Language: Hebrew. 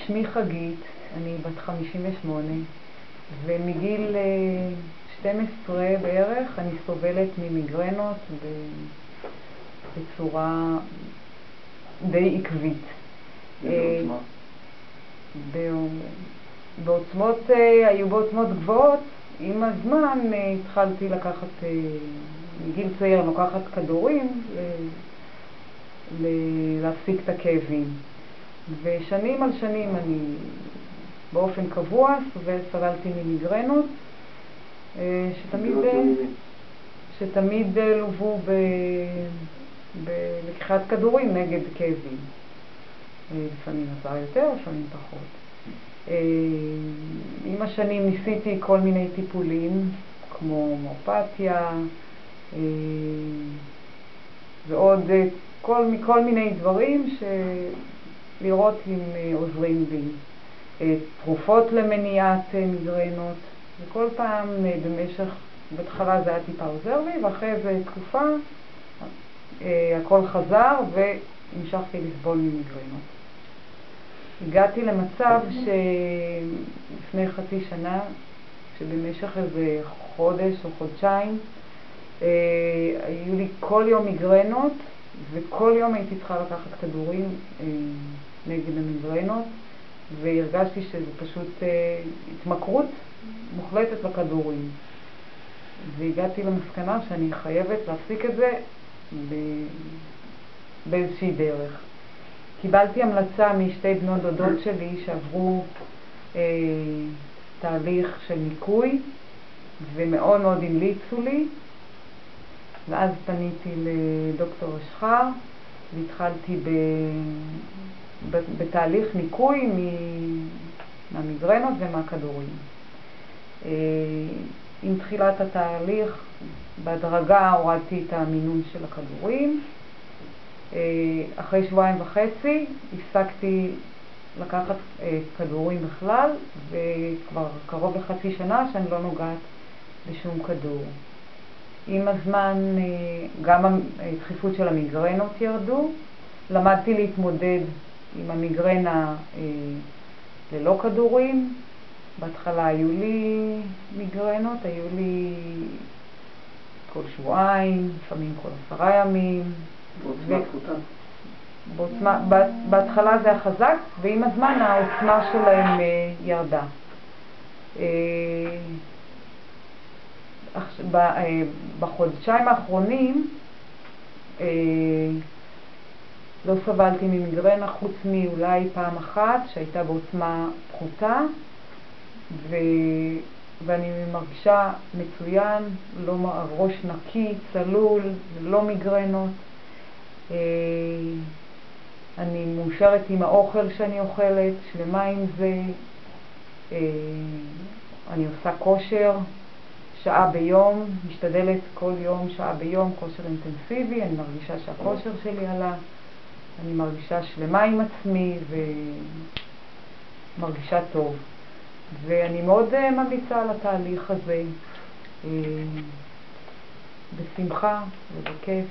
שמי חגית, אני בת 58, ומגיל 12 בערך אני סובלת ממיגרנות בצורה די עקבית. היו בעוצמות גבוהות. עם הזמן התחלתי לקחת, מגיל צעיר לוקחת כדורים להפסיק את הכאבים. ושנים על שנים אני באופן קבוע סבלתי ממיגרנות שתמיד לוו בלקיחת כדורים נגד כאבים. לפעמים עזר יותר, לפעמים פחות. עם השנים ניסיתי כל מיני טיפולים כמו הומאופתיה ועוד כל מיני דברים לראות אם עוזרים לי. תרופות למניעת מיגרנות, וכל פעם בהתחלה זה היה טיפה עוזר לי, ואחרי זה תקופה הכל חזר והמשכתי לסבול ממיגרנות. הגעתי למצב שלפני חצי שנה, שבמשך איזה חודש או חודשיים היו לי כל יום מיגרנות, וכל יום הייתי צריכה לקחת כדורים נגד המיגרנות, והרגשתי שזה פשוט התמכרות מוחלטת לכדורים. והגעתי למסקנה שאני חייבת להפסיק את זה באיזושהי דרך. קיבלתי המלצה משתי בנות דודות שלי שעברו תהליך של ניקוי, ומאוד מאוד המליצו לי. ואז פניתי לדוקטור אשחר והתחלתי בתהליך ניקוי מהמיגרנות ומהכדורים. עם תחילת התהליך בהדרגה הורדתי את המינון של הכדורים. אחרי 2.5 שבועות הפסקתי לקחת כדורים בכלל, וכבר קרוב לחצי שנה שאני לא נוגעת בשום כדור. עם הזמן גם הדחיפות של המיגרנות ירדו. למדתי להתמודד עם המיגרנה ללא כדורים. בהתחלה היו לי מיגרנות, היו לי כל שבועיים, לפעמים כל 10 ימים. בהתחלה זה היה חזק, ועם הזמן העוצמה שלהם ירדה. בחודשיים האחרונים לא סבלתי ממיגרנה חוץ מאולי פעם אחת שהייתה בעוצמה פחותה, ואני מרגישה מצוין, ראש נקי, צלול, לא מיגרנות. אני מאושרת עם האוכל שאני אוכלת, שלמה עם זה. אני עושה כושר שעה ביום, משתדלת כל יום שעה ביום, כושר אינטנסיבי. אני מרגישה שהכושר שלי עלה, אני מרגישה שלמה עם עצמי ומרגישה טוב, ואני מאוד ממליצה על התהליך הזה, בשמחה ובכיף.